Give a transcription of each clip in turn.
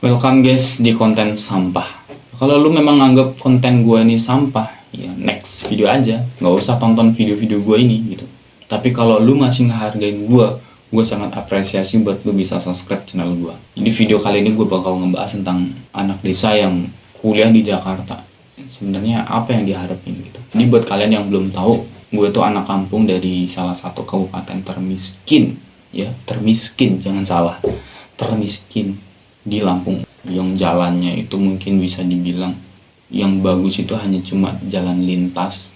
Welcome guys di konten sampah. Kalau lu memang anggap konten gue ini sampah, ya next video aja. Nggak usah tonton video-video gue ini gitu. Tapi kalau lu masih ngehargain gue sangat apresiasi buat lu bisa subscribe channel gue. Jadi video kali ini gue bakal ngebahas tentang anak desa yang kuliah di Jakarta. Sebenarnya apa yang diharapin gitu. Jadi buat kalian yang belum tahu, gue tuh anak kampung dari salah satu kabupaten termiskin. Ya, termiskin, jangan salah. Termiskin di Lampung, yang jalannya itu mungkin bisa dibilang yang bagus itu hanya cuma jalan lintas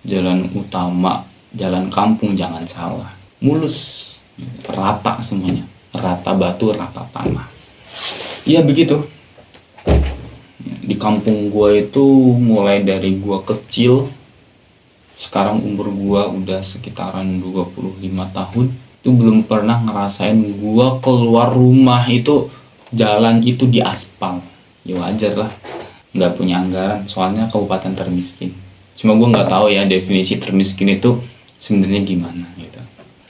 jalan utama, jalan kampung, jangan salah, mulus, rata semuanya, rata batu, rata tanah. Ya begitu. Di kampung gua itu mulai dari gua kecil, sekarang umur gua udah sekitaran 25 tahun, itu belum pernah ngerasain gua keluar rumah itu jalan itu di aspal. Ya wajar lah, nggak punya anggaran, soalnya kabupaten termiskin. Cuma gua nggak tahu ya definisi termiskin itu sebenarnya gimana gitu.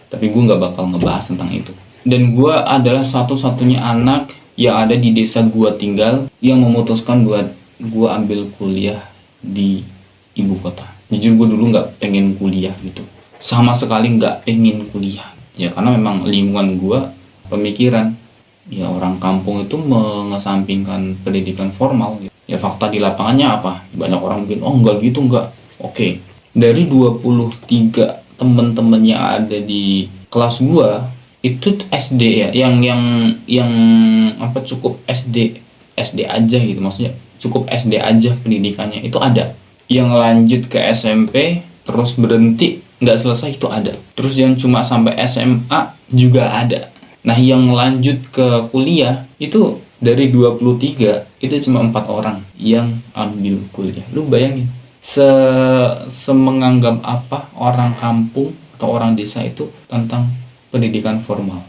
Tapi gua nggak bakal ngebahas tentang itu. Dan gua adalah satu-satunya anak yang ada di desa gua tinggal yang memutuskan buat gua ambil kuliah di ibu kota. Jujur gua dulu nggak pengen kuliah gitu, sama sekali nggak pengen kuliah. Ya karena memang lingkungan gue pemikiran ya orang kampung itu mengesampingkan pendidikan formal gitu. Ya fakta di lapangannya apa? Banyak orang mungkin oh enggak gitu, enggak. Oke. Dari 23 teman-teman yang ada di kelas gue itu SD ya, yang apa cukup SD aja gitu, maksudnya cukup SD aja pendidikannya itu ada. Yang lanjut ke SMP terus berhenti nggak selesai itu ada. Terus yang cuma sampai SMA juga ada. Nah yang lanjut ke kuliah itu dari 23 itu cuma 4 orang yang ambil kuliah. Lu bayangin semenganggap apa orang kampung atau orang desa itu tentang pendidikan formal,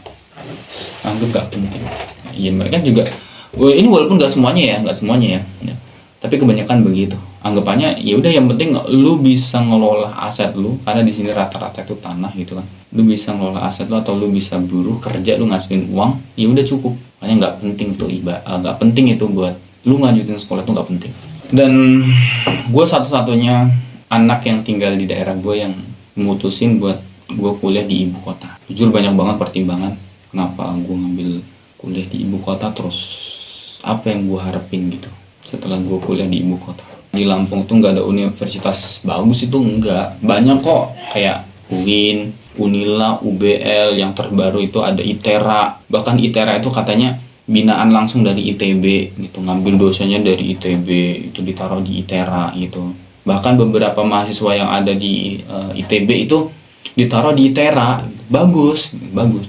anggap gak penting. Nah, iya mereka juga ini walaupun nggak semuanya ya, tapi kebanyakan begitu anggapannya. Ya udah yang penting lu bisa ngelola aset lu, karena di sini rata-rata itu tanah gitu kan. Lu bisa ngelola aset lu atau lu bisa buruh kerja, lu ngasihin uang, ya udah cukup. Makanya nggak penting tuh nggak penting itu buat lu ngajutin sekolah tuh nggak penting. Dan gue satu-satunya anak yang tinggal di daerah gue yang memutusin buat gue kuliah di ibu kota. Jujur banyak banget pertimbangan kenapa gue ngambil kuliah di ibu kota, terus apa yang gue harapin gitu setelah gue kuliah di ibu kota. Di Lampung tuh nggak ada universitas bagus, itu enggak. Banyak kok, kayak UIN, Unila, UBL, yang terbaru itu ada ITERA. Bahkan ITERA itu katanya binaan langsung dari ITB gitu, ngambil dosennya dari ITB, itu ditaruh di ITERA gitu. Bahkan beberapa mahasiswa yang ada di ITB itu ditaruh di ITERA. Bagus,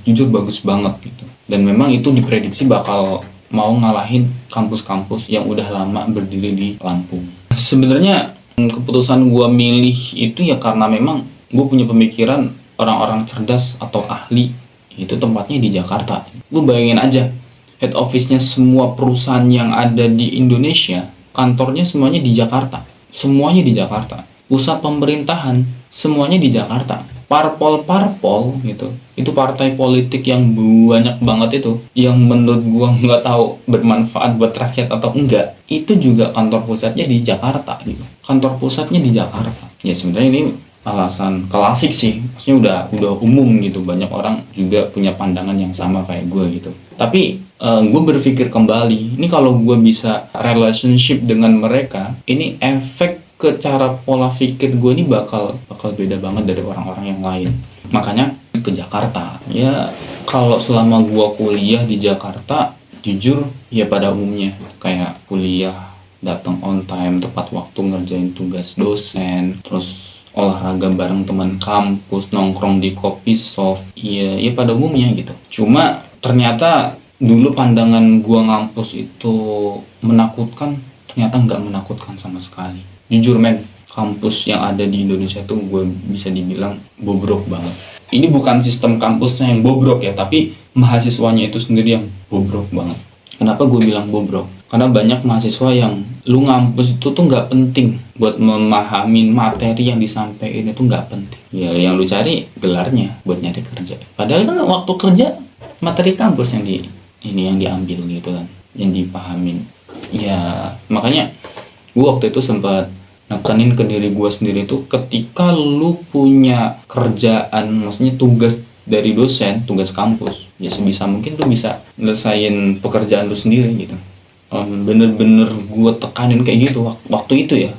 jujur bagus banget gitu. Dan memang itu diprediksi bakal mau ngalahin kampus-kampus yang udah lama berdiri di Lampung. Sebenarnya keputusan gue milih itu ya karena memang gue punya pemikiran orang-orang cerdas atau ahli itu tempatnya di Jakarta. Lu bayangin aja, head office-nya semua perusahaan yang ada di Indonesia, kantornya semuanya di Jakarta. Semuanya di Jakarta. Pusat pemerintahan semuanya di Jakarta. Parpol gitu, itu partai politik yang banyak banget itu, yang menurut gua nggak tahu bermanfaat buat rakyat atau enggak, itu juga kantor pusatnya di Jakarta gitu. Kantor pusatnya di Jakarta. Ya sebenarnya ini alasan klasik sih, maksudnya udah umum gitu, banyak orang juga punya pandangan yang sama kayak gue gitu. Tapi gue berpikir kembali, ini kalau gue bisa relationship dengan mereka, ini efek ke cara pola pikir gue ini bakal beda banget dari orang-orang yang lain. Makanya ke Jakarta. Ya kalau selama gue kuliah di Jakarta, jujur ya pada umumnya kayak kuliah datang on time, tepat waktu, ngerjain tugas dosen, terus olahraga bareng teman kampus, nongkrong di coffee shop, ya pada umumnya gitu. Cuma ternyata dulu pandangan gue ngampus itu menakutkan, ternyata nggak menakutkan sama sekali. Jujur men, kampus yang ada di Indonesia tuh gue bisa dibilang bobrok banget. Ini bukan sistem kampusnya yang bobrok ya, tapi mahasiswanya itu sendiri yang bobrok banget. Kenapa gue bilang bobrok? Karena banyak mahasiswa yang lu ngampus itu tuh nggak penting buat memahami materi yang disampaikan, itu nggak penting. Ya yang lu cari gelarnya buat nyari kerja. Padahal kan waktu kerja materi kampus yang ini yang diambil gitu kan, yang dipahamin. Ya makanya gue waktu itu sempat nekenin ke diri gue sendiri tuh, ketika lu punya kerjaan, maksudnya tugas dari dosen, tugas kampus, ya sebisa mungkin lu bisa nyelesain pekerjaan lu sendiri gitu. Bener-bener gue tekanin kayak gitu waktu itu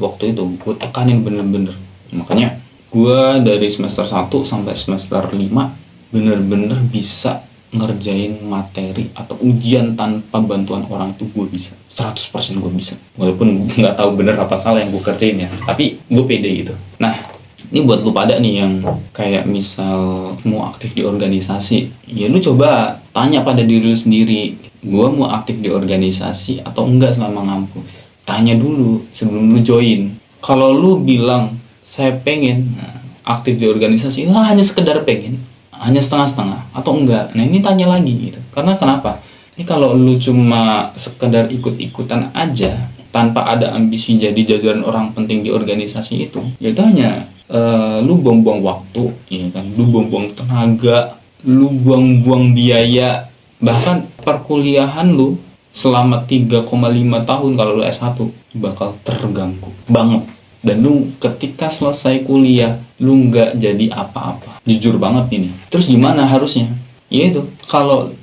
gue tekanin bener-bener. Makanya gue dari semester 1 sampai semester 5 bener-bener bisa ngerjain materi atau ujian tanpa bantuan orang itu. Gue bisa 100% gue bisa, walaupun nggak tahu bener apa salah yang gue kerjain ya, tapi gue pede gitu. Nah, ini buat lu pada nih yang kayak misal mau aktif di organisasi, ya lu coba tanya pada diri lu sendiri, gue mau aktif di organisasi atau enggak selama ngampus. Tanya dulu sebelum lu join. Kalau lu bilang saya pengen aktif di organisasi, hanya sekedar pengen, hanya setengah-setengah atau enggak, nah ini tanya lagi gitu. Karena kenapa? Ini kalau lu cuma sekedar ikut-ikutan aja tanpa ada ambisi jadi jajaran orang penting di organisasi itu, ya itu hanya lu buang-buang waktu, ya kan? Lu buang-buang tenaga, lu buang-buang biaya, bahkan perkuliahan lu selama 3,5 tahun kalau lu S1 bakal terganggu banget. Dan lu ketika selesai kuliah lu nggak jadi apa-apa, jujur banget ini. Terus gimana harusnya? Ya itu,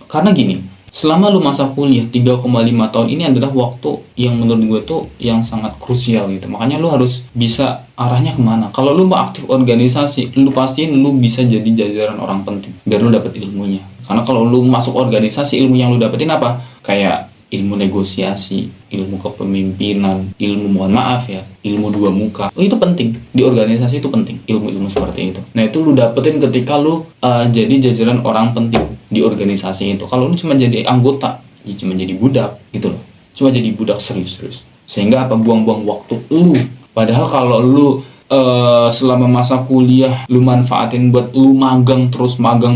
karena gini, selama lu masa kuliah 3,5 tahun ini adalah waktu yang menurut gue tuh yang sangat krusial gitu. Makanya lu harus bisa arahnya kemana. Kalau lu mau aktif organisasi, lu pastiin lu bisa jadi jajaran orang penting biar lu dapet ilmunya. Karena kalau lu masuk organisasi, ilmu yang lu dapetin apa? Kayak ilmu negosiasi, ilmu kepemimpinan, ilmu, mohon maaf ya, ilmu dua muka. Itu penting, di organisasi itu penting, ilmu-ilmu seperti itu. Nah itu lu dapetin ketika lu jadi jajaran orang penting di organisasi itu. Kalau lu cuma jadi anggota, ya cuma jadi budak gitu loh. Cuma jadi budak serius-serius. Sehingga apa, buang-buang waktu lu. Padahal kalau lu selama masa kuliah lu manfaatin buat lu magang, terus magang,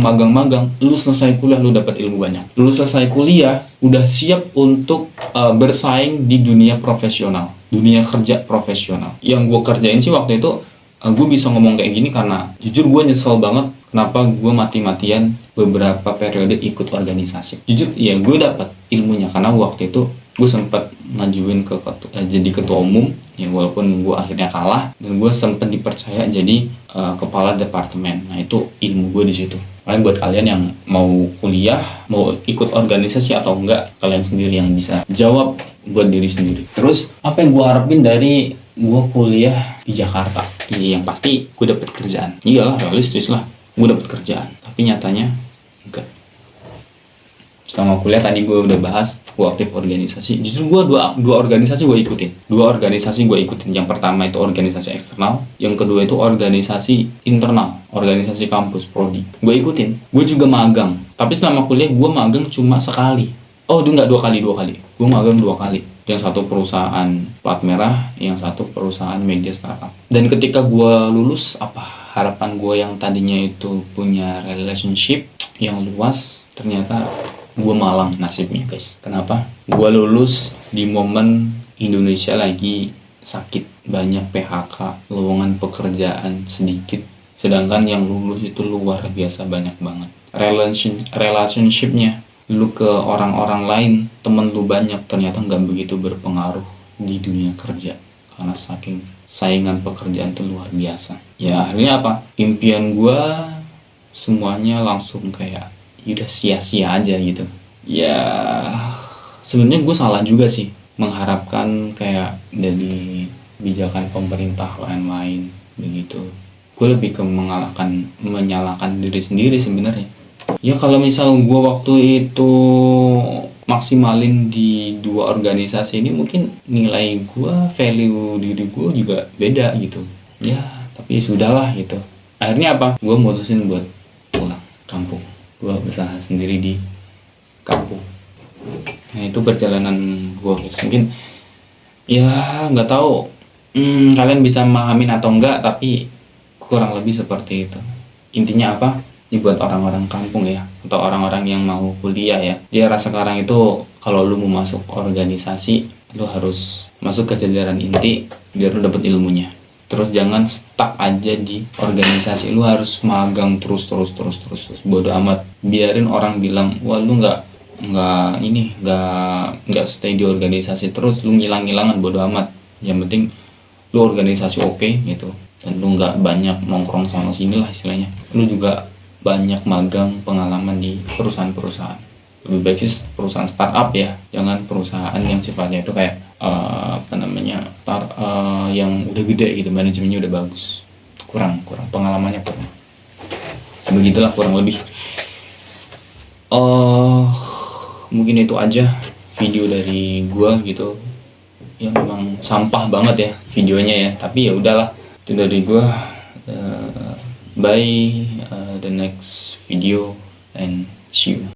lu selesai kuliah lu dapat ilmu banyak. Lu selesai kuliah udah siap untuk bersaing di dunia profesional, dunia kerja profesional. Yang gue kerjain sih waktu itu, gue bisa ngomong kayak gini karena jujur gue nyesel banget kenapa gue mati-matian beberapa periode ikut organisasi. Jujur ya, gue dapat ilmunya karena waktu itu gue sempat ngajuin ke jadi ketua umum ya, walaupun gue akhirnya kalah, dan gue sempat dipercaya jadi kepala departemen. Nah itu ilmu gue di situ. Makanya buat kalian yang mau kuliah, mau ikut organisasi atau enggak, kalian sendiri yang bisa jawab buat diri sendiri. Terus apa yang gue harapin dari gue kuliah di Jakarta? Ya, yang pasti gue dapet kerjaan. Iyalah, realistis lah, gue dapet kerjaan. Tapi nyatanya enggak. Selama kuliah tadi gue udah bahas, gue aktif organisasi. Justru gue dua organisasi gue ikutin. Yang pertama itu organisasi eksternal, yang kedua itu organisasi internal, organisasi kampus prodi. Gue ikutin. Gue juga magang. Tapi selama kuliah gue magang cuma sekali. Oh, itu enggak, dua kali. Gue magang 2 kali. Yang satu perusahaan plat merah, yang satu perusahaan media startup. Dan ketika gue lulus, apa harapan gue yang tadinya itu punya relationship yang luas, ternyata gue malang nasibnya guys. Kenapa? Gue lulus di momen Indonesia lagi sakit, banyak PHK, lowongan pekerjaan sedikit, sedangkan yang lulus itu luar biasa banyak banget. Relationshipnya lu ke orang-orang lain, temen lu banyak, ternyata nggak begitu berpengaruh di dunia kerja karena saking saingan pekerjaan itu luar biasa. Ya akhirnya apa, impian gue semuanya langsung kayak udah sia-sia aja gitu. Ya sebenarnya gue salah juga sih mengharapkan kayak dari kebijakan pemerintah lain-lain begitu. Gue lebih ke menyalahkan diri sendiri sebenarnya. Ya kalau misal gue waktu itu maksimalin di 2 organisasi ini, mungkin nilai gue, value diri gue juga beda gitu. Ya tapi sudahlah gitu. Akhirnya apa, gue mutusin buat pulang kampung. Gue usaha sendiri di kampung. Nah itu perjalanan gue guys. Mungkin ya nggak tahu kalian bisa memahamin atau enggak, tapi kurang lebih seperti itu. Intinya apa? Ini buat orang-orang kampung ya, atau orang-orang yang mau kuliah ya. Di era sekarang itu kalau lu mau masuk organisasi, lu harus masuk ke jajaran inti biar lu dapet ilmunya. Terus jangan stuck aja di organisasi, lu harus magang terus. Bodo amat, biarin orang bilang, wah lu nggak nggak stay di organisasi terus, lu ngilang-ngilangan bodo amat. Yang penting lu organisasi oke gitu, dan lu nggak banyak nongkrong sana sini lah istilahnya. Lu juga banyak magang pengalaman di perusahaan-perusahaan. Lebih baik sih perusahaan startup ya, jangan perusahaan yang sifatnya itu kayak yang udah gede gitu, manajemennya udah bagus. Kurang pengalamannya kurang. Begitulah kurang lebih. Mungkin itu aja video dari gua gitu, yang memang sampah banget ya videonya ya, tapi ya udahlah, itu dari gua. Bye, the next video and see you.